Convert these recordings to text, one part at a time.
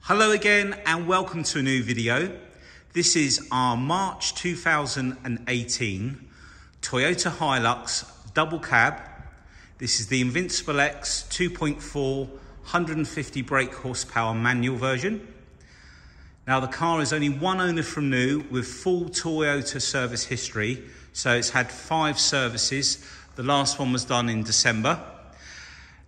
Hello again and welcome to a new video. This is our March 2018 Toyota Hilux double cab. This is the Invincible X 2.4 150 brake horsepower manual version. Now the car is only one owner from new with full Toyota service history. So it's had 5 services. The last one was done in December.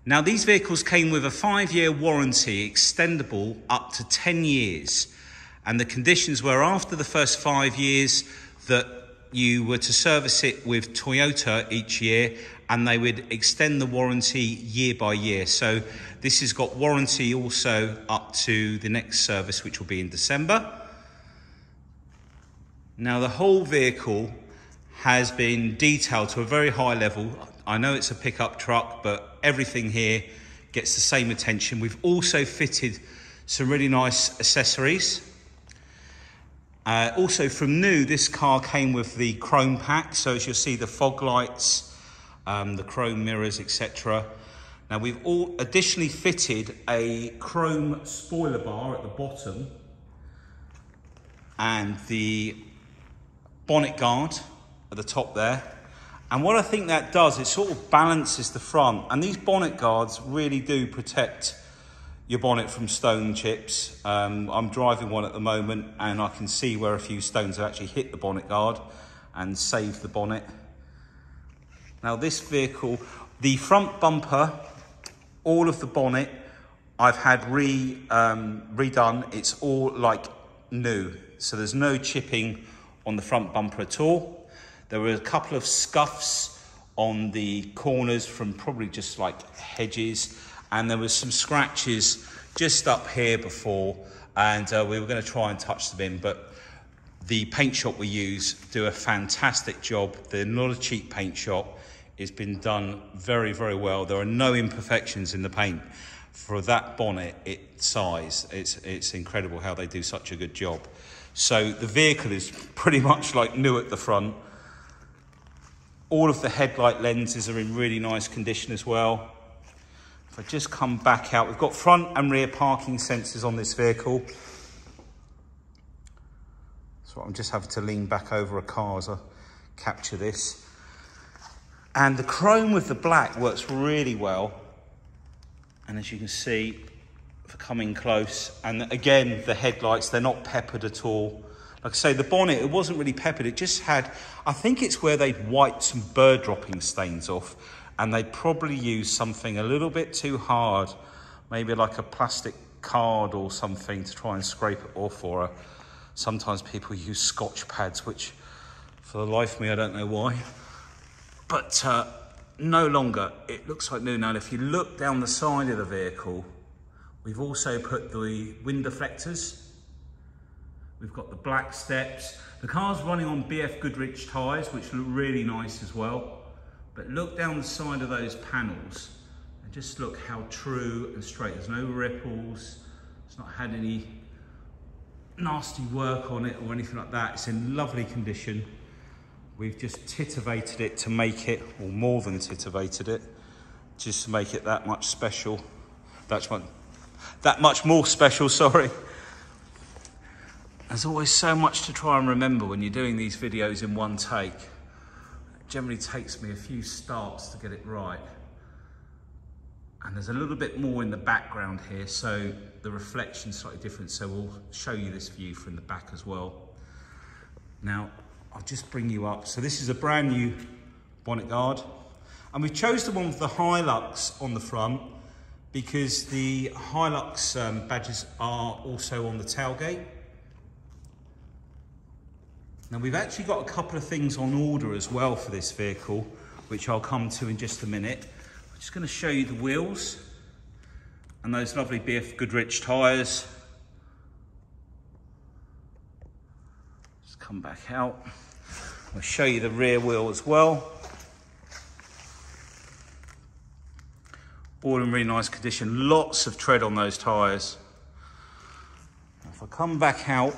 Now these vehicles came with a 5-year warranty extendable up to 10 years. And the conditions were after the first 5 years that you were to service it with Toyota each year and they would extend the warranty year by year. So this has got warranty also up to the next service, which will be in December. Now the whole vehicle has been detailed to a very high level. I know it's a pickup truck, but everything here gets the same attention. We've also fitted some really nice accessories. Also from new, this car came with the chrome pack. So as you'll see, the fog lights, the chrome mirrors, etc. Now we've all additionally fitted a chrome spoiler bar at the bottom and the bonnet guard at the top there. And what I think that does, it sort of balances the front. And these bonnet guards really do protect your bonnet from stone chips. I'm driving one at the moment and I can see where a few stones have actually hit the bonnet guard and saved the bonnet. Now this vehicle, the front bumper, all of the bonnet, I've had redone. It's all like new. So there's no chipping on the front bumper at all. There were a couple of scuffs on the corners from probably just like hedges, and there was some scratches just up here before, and we were going to try and touch them in, but the paint shop we use do a fantastic job. They're not a cheap paint shop. It's been done very, very well. There are no imperfections in the paint. For that bonnet size, it's incredible how they do such a good job. So the vehicle is pretty much like new at the front. All of the headlight lenses are in really nice condition as well. If I just come back out, we've got front and rear parking sensors on this vehicle. So I'm just having to lean back over a car as I capture this. And the chrome with the black works really well. And as you can see, for coming close, and again, the headlights, they're not peppered at all. Like I say, the bonnet, it wasn't really peppered. It just had, I think it's where they'd wiped some bird dropping stains off and they probably used something a little bit too hard, maybe like a plastic card or something to try and scrape it off, or sometimes people use Scotch pads, which for the life of me, I don't know why. But no longer, it looks like new. Now, if you look down the side of the vehicle, we've also put the wind deflectors. We've got the black steps. The car's running on BF Goodrich tyres, which look really nice as well. But look down the side of those panels and just look how true and straight. There's no ripples. It's not had any nasty work on it or anything like that. It's in lovely condition. We've just titivated it to make it, or more than titivated it, just to make it that much special. That much more special, sorry. There's always so much to try and remember when you're doing these videos in one take. It generally takes me a few starts to get it right. And there's a little bit more in the background here, so the reflection's slightly different, so we'll show you this view from the back as well. Now, I'll just bring you up. So this is a brand new bonnet guard. And we've chosen the one with the Hilux on the front because the Hilux badges are also on the tailgate. Now we've actually got a couple of things on order as well for this vehicle, which I'll come to in just a minute. I'm just going to show you the wheels and those lovely BF Goodrich tyres. Just come back out. I'll show you the rear wheel as well. All in really nice condition. Lots of tread on those tyres. If I come back out,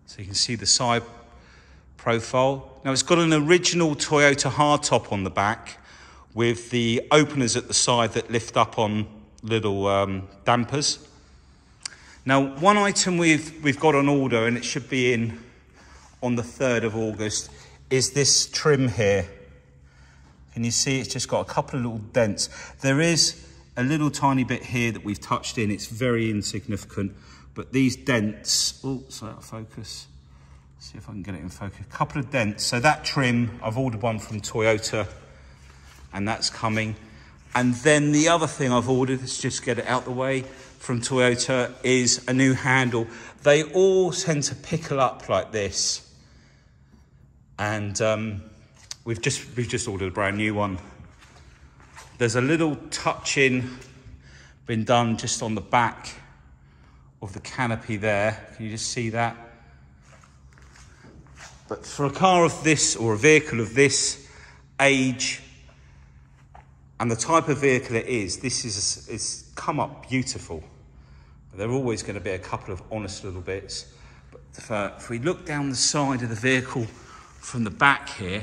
so you can see the side profile. Now it's got an original Toyota hardtop on the back with the openers at the side that lift up on little dampers. Now, one item we've got on order, and it should be in on the 3rd of August, is this trim here. Can you see it's just got a couple of little dents? There is a little tiny bit here that we've touched in. It's very insignificant, but these dents, oh, sorry, out of focus. Let's see if I can get it in focus. A couple of dents. So that trim, I've ordered one from Toyota, and that's coming. And then the other thing I've ordered, let's just get it out the way, from Toyota, is a new handle. They all tend to pickle up like this. And we've just ordered a brand new one. There's a little touch-in been done just on the back of the canopy there. Can you just see that? But for a car of this, or a vehicle of this age, and the type of vehicle it is, it's come up beautiful. There are always going to be a couple of honest little bits. But if we look down the side of the vehicle from the back here,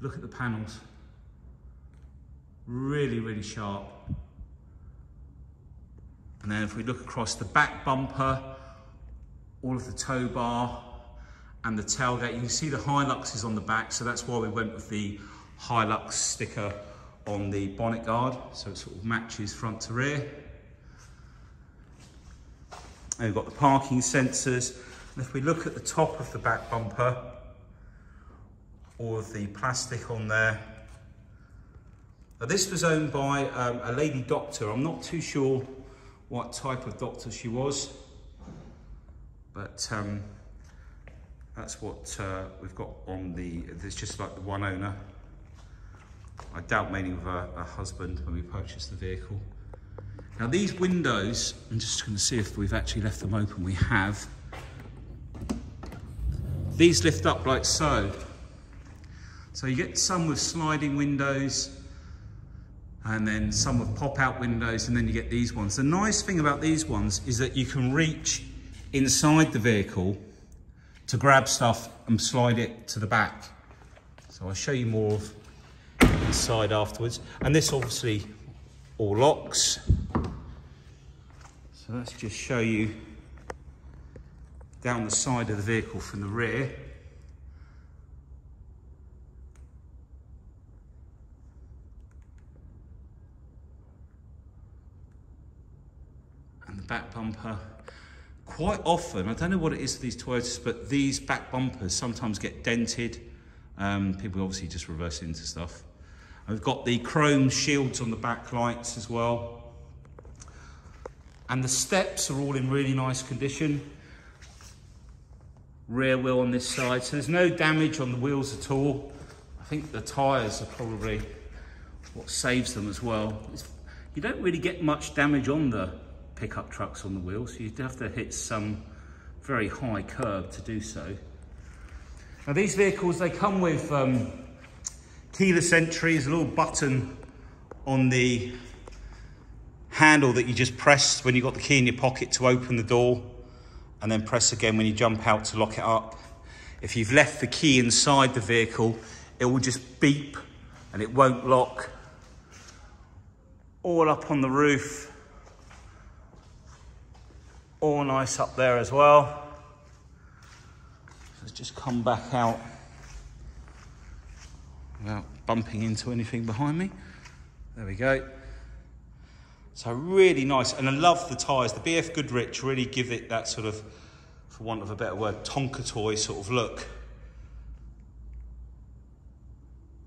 look at the panels. Really, really sharp. And then if we look across the back bumper, all of the tow bar and the tailgate, you can see the Hilux is on the back, so that's why we went with the Hilux sticker on the bonnet guard, so it sort of matches front to rear. And we've got the parking sensors. And if we look at the top of the back bumper, all of the plastic on there. Now, this was owned by a lady doctor. I'm not too sure what type of doctor she was, but that's what we've got on the, there's just like the one owner. I doubt mainly with her husband when we purchased the vehicle. Now these windows, I'm just going to see if we've actually left them open. We have. These lift up like so. So you get some with sliding windows, and then some with pop-out windows, and then you get these ones. The nice thing about these ones is that you can reach inside the vehicle to grab stuff and slide it to the back. So I'll show you more of inside afterwards. And this obviously all locks. So let's just show you down the side of the vehicle from the rear. And the back bumper. Quite often, I don't know what it is for these Toyotas, but these back bumpers sometimes get dented. People obviously just reverse into stuff. We've got the chrome shields on the back lights as well. And the steps are all in really nice condition. Rear wheel on this side, so there's no damage on the wheels at all. I think the tyres are probably what saves them as well. You don't really get much damage on the pickup trucks on the wheels, so you'd have to hit some very high curb to do so. Now these vehicles, they come with keyless entry. There's a little button on the handle that you just press when you've got the key in your pocket to open the door, and then press again when you jump out to lock it up. If you've left the key inside the vehicle, it will just beep and it won't lock. All up on the roof. All nice up there as well. Let's just come back out without bumping into anything behind me. There we go. So really nice, and I love the tyres. The BF Goodrich really give it that sort of, for want of a better word, Tonka toy sort of look.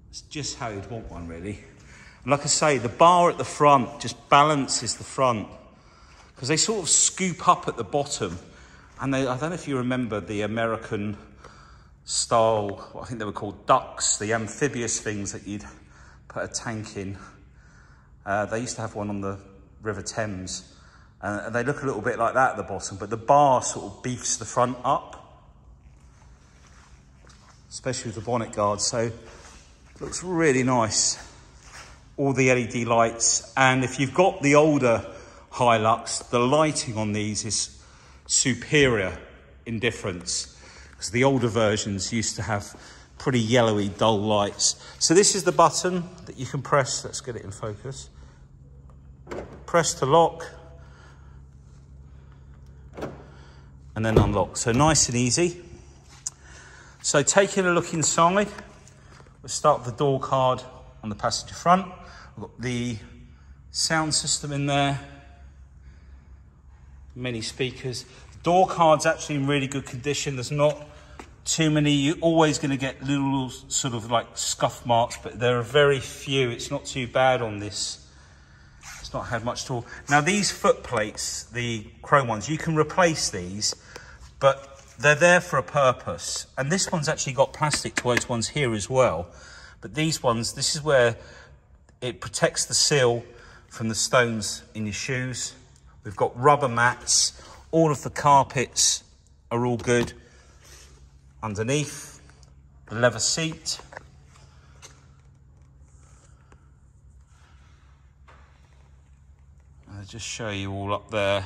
It's just how you'd want one, really. And like I say, the bar at the front just balances the front, because they sort of scoop up at the bottom. And I don't know if you remember the American style, I think they were called ducks, the amphibious things that you'd put a tank in. They used to have one on the River Thames, and they look a little bit like that at the bottom, but the bar sort of beefs the front up, especially with the bonnet guard, so it looks really nice. All the LED lights, and if you've got the older Hilux, the lighting on these is superior in difference, because the older versions used to have pretty yellowy, dull lights. So this is the button that you can press. Let's get it in focus. Press to lock. And then unlock. So nice and easy. So taking a look inside, we'll start with the door card on the passenger front. We've got the sound system in there. Many speakers. The door card's actually in really good condition. There's not too many. You're always going to get little sort of like scuff marks, but there are very few. It's not too bad on this. It's not had much at all. Now these foot plates, the chrome ones, you can replace these, but they're there for a purpose. And this one's actually got plastic towards ones here as well. But these ones, this is where it protects the seal from the stones in your shoes. We've got rubber mats. All of the carpets are all good underneath. The leather seat. I'll just show you all up there.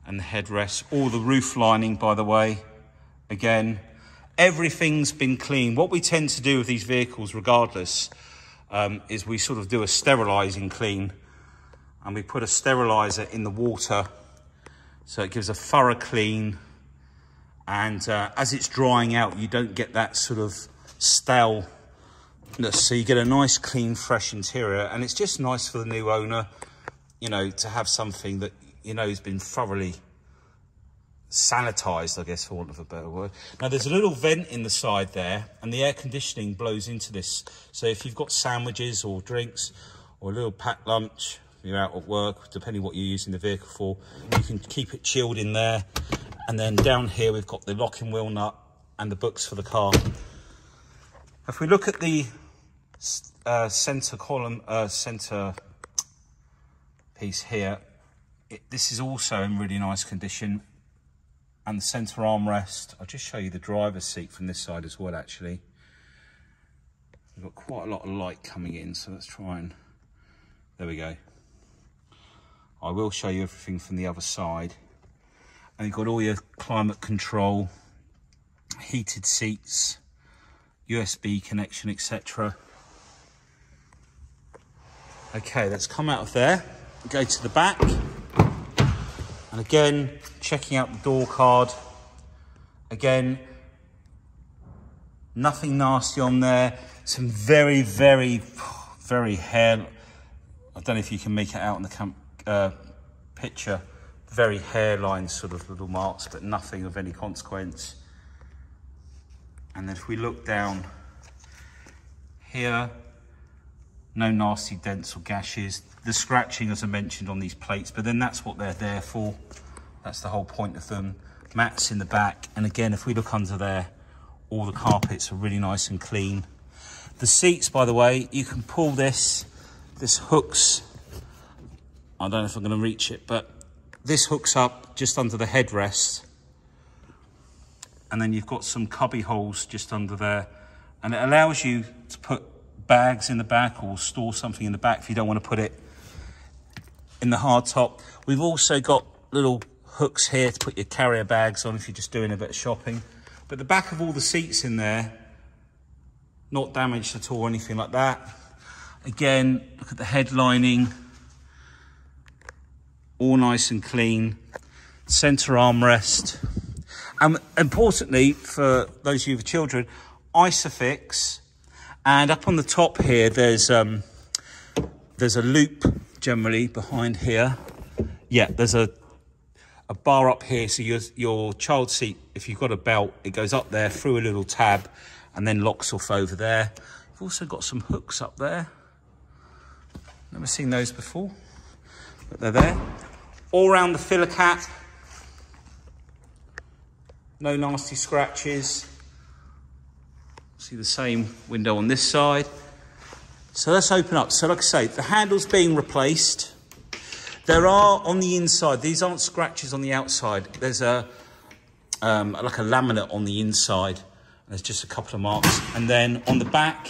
And the headrest. All the roof lining, by the way. Again, everything's been cleaned. What we tend to do with these vehicles, regardless, is we sort of do a sterilising clean. And we put a steriliser in the water, so it gives a thorough clean. And as it's drying out, you don't get that sort of staleness. So you get a nice, clean, fresh interior. And it's just nice for the new owner, you know, to have something that, you know, has been thoroughly sanitised, I guess, for want of a better word. Now, there's a little vent in the side there, and the air conditioning blows into this. So if you've got sandwiches or drinks or a little packed lunch, you're out at work, depending what you're using the vehicle for, you can keep it chilled in there. And then down here, we've got the locking wheel nut and the books for the car. If we look at the centre column, centre piece here, this is also in really nice condition. And the centre armrest, I'll just show you the driver's seat from this side as well, actually. We've got quite a lot of light coming in, so let's try and, there we go. I will show you everything from the other side. And you've got all your climate control, heated seats, USB connection, etc. Okay, let's come out of there, go to the back. And again, checking out the door card. Again, nothing nasty on there. Some very, very, very hair. I don't know if you can make it out in the picture. Very hairline sort of little marks, but nothing of any consequence. And then if we look down here, no nasty dents or gashes. The scratching, as I mentioned, on these plates, but then that's what they're there for. That's the whole point of them. Mats in the back. And again, if we look under there, all the carpets are really nice and clean. The seats, by the way, you can pull this hooks. I don't know if I'm going to reach it, but this hooks up just under the headrest. And then you've got some cubby holes just under there. And it allows you to put bags in the back or store something in the back if you don't want to put it in the hardtop. We've also got little hooks here to put your carrier bags on if you're just doing a bit of shopping. But the back of all the seats in there, not damaged at all or anything like that. Again, look at the headlining. All nice and clean. Centre armrest. And importantly, for those of you with children, Isofix. And up on the top here, there's a loop generally behind here. Yeah, there's a bar up here. So your child seat, if you've got a belt, it goes up there through a little tab and then locks off over there. You've also got some hooks up there. Never seen those before, but they're there. All around the filler cap. No nasty scratches. See the same window on this side. So let's open up. So like I say, the handle's being replaced. There are on the inside, these aren't scratches on the outside. There's like a laminate on the inside. There's just a couple of marks. And then on the back,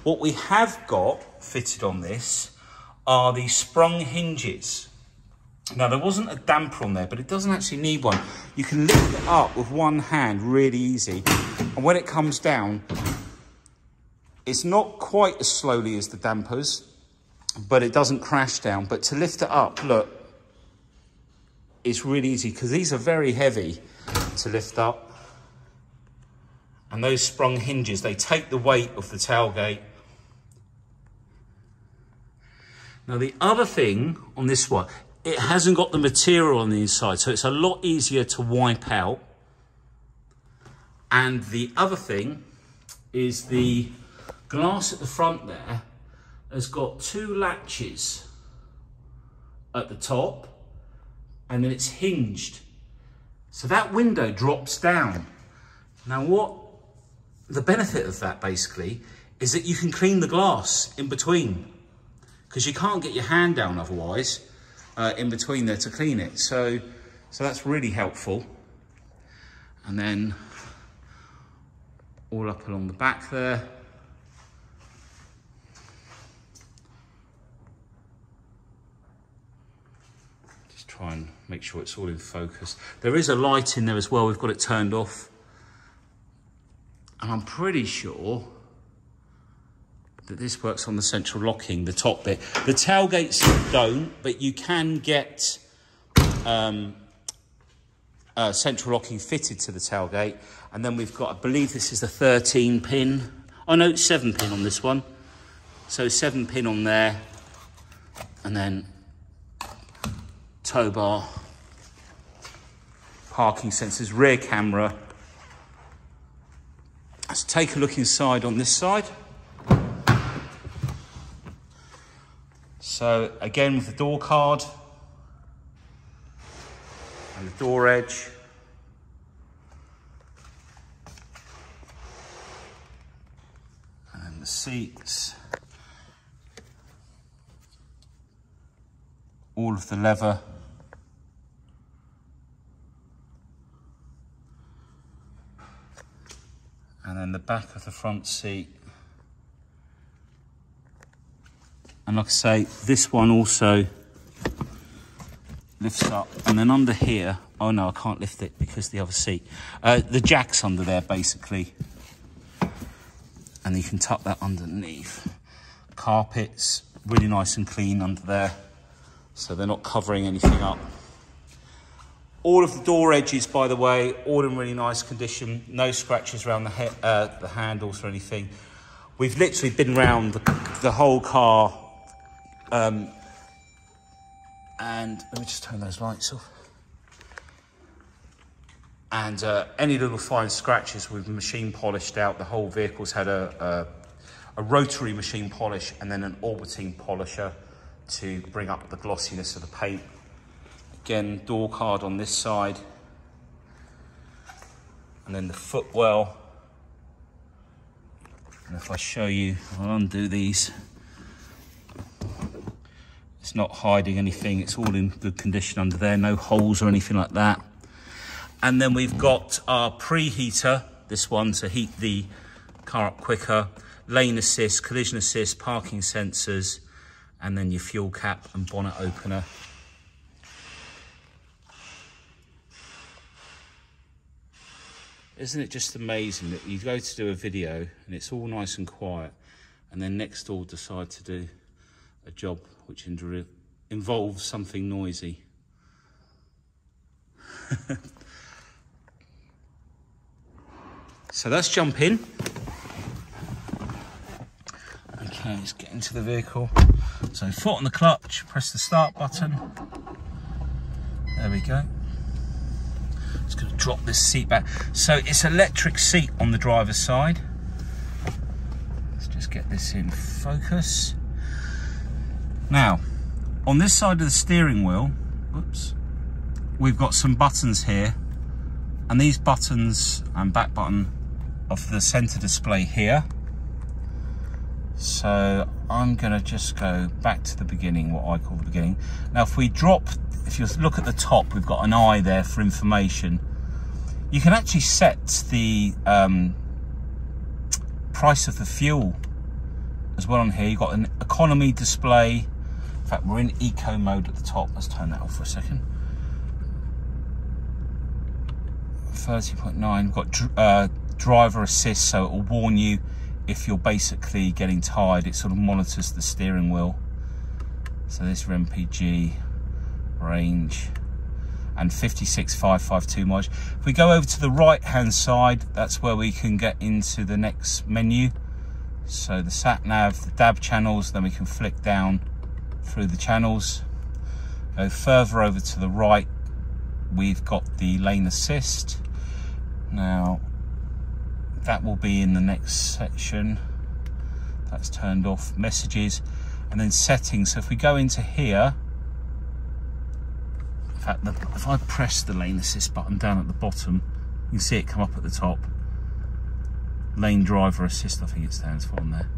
what we have got fitted on this are these sprung hinges. Now, there wasn't a damper on there, but it doesn't actually need one. You can lift it up with one hand really easy. And when it comes down, it's not quite as slowly as the dampers, but it doesn't crash down. But to lift it up, look, it's really easy because these are very heavy to lift up. And those sprung hinges, they take the weight of the tailgate. Now the other thing on this one, it hasn't got the material on the inside, so it's a lot easier to wipe out. And the other thing is the glass at the front there has got two latches at the top, and then it's hinged. So that window drops down. Now what the benefit of that basically is that you can clean the glass in between, because you can't get your hand down otherwise in between there to clean it. So that's really helpful. And then all up along the back there. Just try and make sure it's all in focus. There is a light in there as well. We've got it turned off. And I'm pretty sure that this works on the central locking, the top bit. The tailgates don't, but you can get central locking fitted to the tailgate. And then we've got, I believe this is the 13 pin. Oh no, it's 7 pin on this one. So 7 pin on there. And then tow bar, parking sensors, rear camera. Let's take a look inside on this side. So again with the door card and the door edge. And then the seats. All of the leather. And then the back of the front seat. And like I say, this one also lifts up. And then under here, oh no, I can't lift it because the other seat. The jack's under there basically. And you can tuck that underneath. Carpets, really nice and clean under there. So they're not covering anything up. All of the door edges, by the way, all in really nice condition. No scratches around the handles or anything. We've literally been around the whole car. And let me just turn those lights off. And any little fine scratches we've machine polished out. The whole vehicle's had a rotary machine polish and then an orbiting polisher to bring up the glossiness of the paint. Again, door card on this side. And then the footwell. And if I show you, I'll undo these. It's not hiding anything. It's all in good condition under there. No holes or anything like that. And then we've got our preheater. This one to heat the car up quicker. Lane assist, collision assist, parking sensors. And then your fuel cap and bonnet opener. Isn't it just amazing that you go to do a video and it's all nice and quiet, and then next door decide to do a job which involves something noisy? So let's jump in. Okay, let's get into the vehicle. So foot on the clutch, press the start button. There we go. Just going to drop this seat back. So it's electric seat on the driver's side. Let's just get this in focus. Now, on this side of the steering wheel, whoops, we've got some buttons here. And these buttons and back button are for the center display here. So I'm going to just go back to the beginning, what I call the beginning. Now, if you look at the top, we've got an eye there for information. You can actually set the price of the fuel as well on here. You've got an economy display. In fact, we're in eco mode at the top. Let's turn that off for a second. 30.9. We've got driver assist, so it will warn you if you're basically getting tired. It sort of monitors the steering wheel. So this is MPG, range, and 56,552 miles. If we go over to the right hand side, that's where we can get into the next menu. So the sat nav, the DAB channels, then we can flick down through the channels. Go further over to the right, we've got the lane assist. Now that will be in the next section. That's turned off. Messages, and then settings. So if we go into here, in fact, if I press the lane assist button down at the bottom, you can see it come up at the top. Lane driver assist, I think it stands for on there.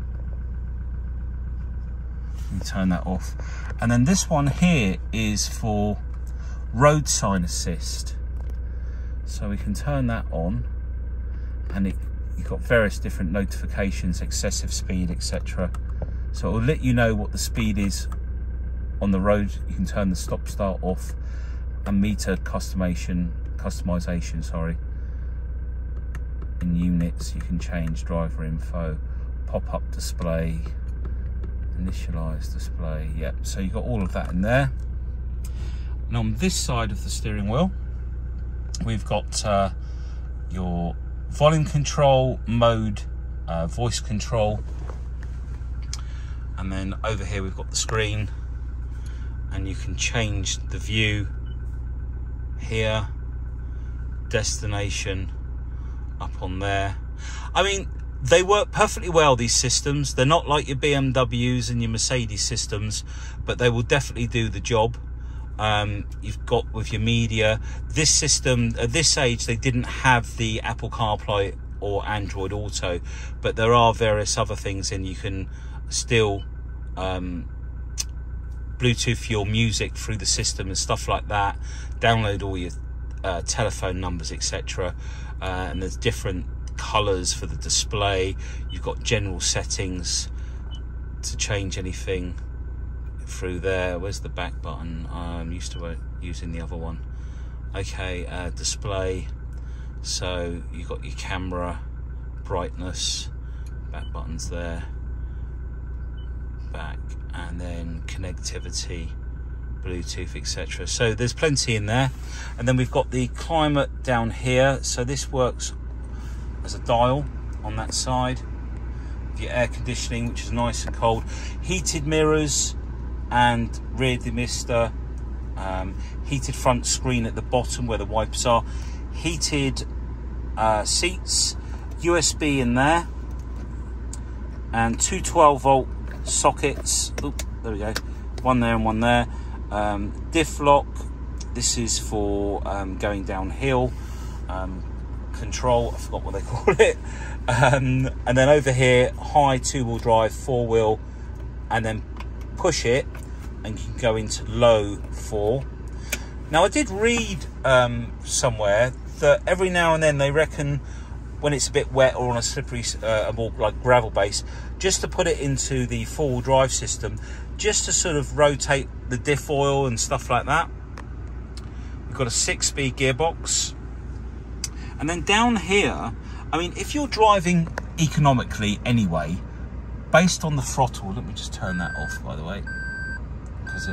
You turn that off. And then this one here is for road sign assist. So we can turn that on, and you've got various different notifications, excessive speed, etc. So it will let you know what the speed is on the road. You can turn the stop start off, and meter customization, sorry. In units, you can change driver info, pop-up display, initialize display. Yep, so you've got all of that in there. And on this side of the steering wheel, we've got your volume control, mode, voice control, and then over here we've got the screen, and you can change the view here, destination up on there. I mean, they work perfectly well, these systems. They're not like your BMWs and your Mercedes systems, but they will definitely do the job. You've got with your media, this system at this age, they didn't have the Apple CarPlay or Android Auto, but there are various other things, and you can still Bluetooth your music through the system and stuff like that, download all your telephone numbers, etc. And there's different colors for the display. You've got general settings to change anything through there. Where's the back button? I'm used to using the other one. Okay, display. So you've got your camera, brightness, back buttons there, back, and then connectivity, Bluetooth, etc. So there's plenty in there. And then we've got the climate down here. So this works as a dial on that side. Your air conditioning, which is nice and cold. Heated mirrors and rear demister. Heated front screen at the bottom where the wipers are. Heated seats. USB in there. And two 12-volt sockets. Oop, there we go. One there and one there. Diff lock. This is for going downhill. Control, I forgot what they call it. And then over here, high 2-wheel drive, 4-wheel, and then push it and you can go into low 4. Now I did read somewhere that every now and then they reckon when it's a bit wet or on a slippery, more like gravel base, just to put it into the 4-wheel drive system, just to sort of rotate the diff oil and stuff like that. We've got a 6-speed gearbox. And then down here, I mean, if you're driving economically anyway, based on the throttle, let me just turn that off, by the way, because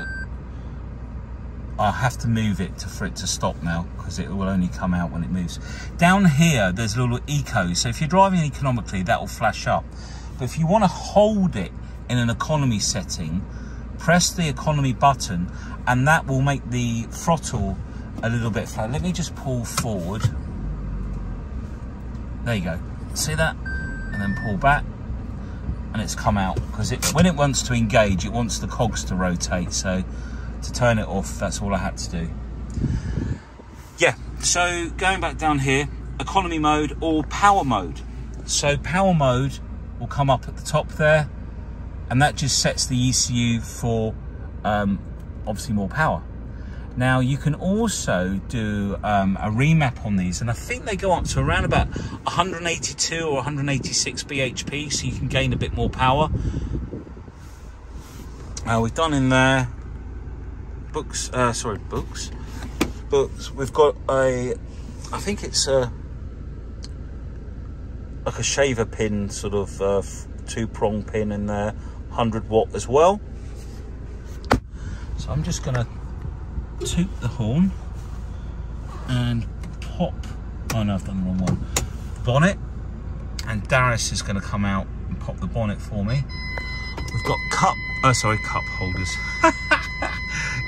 I'll have to move it for it to stop now, because it will only come out when it moves. Down here, there's a little eco. So if you're driving economically, that will flash up. But if you want to hold it in an economy setting, press the economy button, and that will make the throttle a little bit flat. Let me just pull forward. There you go. See that? And then pull back, and it's come out, because when it wants to engage, it wants the cogs to rotate. So to turn it off, that's all I had to do. Yeah, so going back down here, economy mode or power mode. So power mode will come up at the top there, and that just sets the ECU for obviously more power. Now you can also do a remap on these, and I think they go up to around about 182 or 186 bhp, so you can gain a bit more power. We've done in there books. We've got a, I think it's a like a shaver pin, sort of 2-prong pin in there, 100 watt as well. So I'm just gonna toot the horn and pop, oh no, I've done the wrong one, bonnet, and Darius is gonna come out and pop the bonnet for me. We've got cup holders.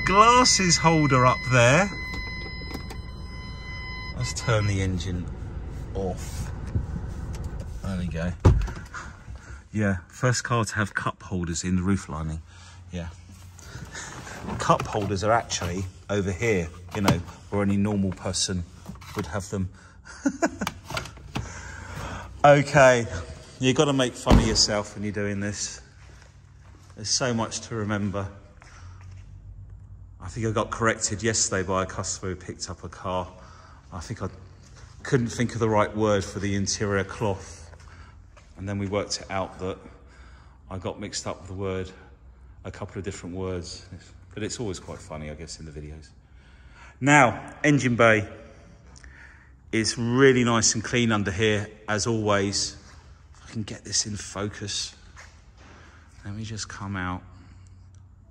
Glasses holder up there. Let's turn the engine off. There we go. Yeah, first car to have cup holders in the roof lining. Yeah. Cup holders are actually over here, you know, where any normal person would have them. Okay, you've got to make fun of yourself when you're doing this. There's so much to remember. I think I got corrected yesterday by a customer who picked up a car. I think I couldn't think of the right word for the interior cloth. And then we worked it out that I got mixed up with the word, a couple of different words. But it's always quite funny, I guess, in the videos. Now, engine bay is really nice and clean under here, as always. If I can get this in focus. Let me just come out.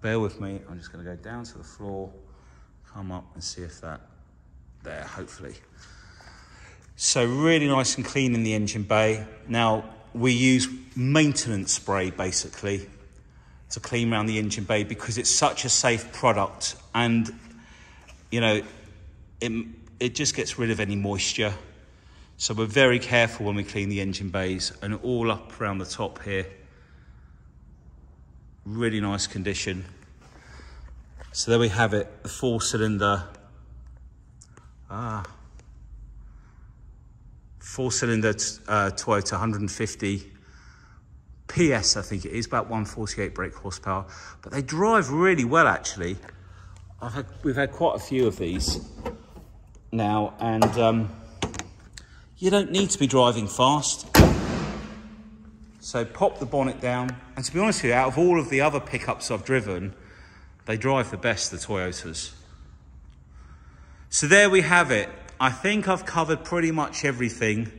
Bear with me, I'm just gonna go down to the floor, come up and see if that, there, hopefully. So really nice and clean in the engine bay. Now, we use maintenance spray, basically, to clean around the engine bay because it's such a safe product, and, you know, it just gets rid of any moisture. So we're very careful when we clean the engine bays, and all up around the top here. Really nice condition. So there we have it, the 4-cylinder, 4-cylinder Toyota, 150 PS, I think it is, about 148 brake horsepower. But they drive really well, actually. We've had quite a few of these now, and you don't need to be driving fast. So pop the bonnet down, and to be honest with you, out of all of the other pickups I've driven, they drive the best, the Toyotas. So there we have it. I think I've covered pretty much everything.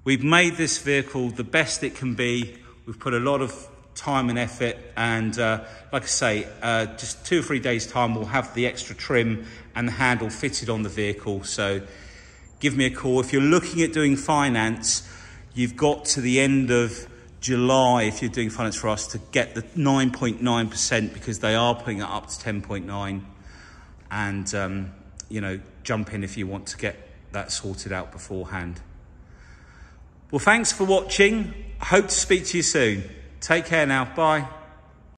We've made this vehicle the best it can be. We've put a lot of time and effort, and like I say, just 2 or 3 days time, we'll have the extra trim and the handle fitted on the vehicle. So give me a call. If you're looking at doing finance, you've got to the end of July, if you're doing finance for us, to get the 9.9%, because they are putting it up to 10.9, and you know, jump in if you want to get that sorted out beforehand. Well, thanks for watching. I hope to speak to you soon. Take care now. Bye.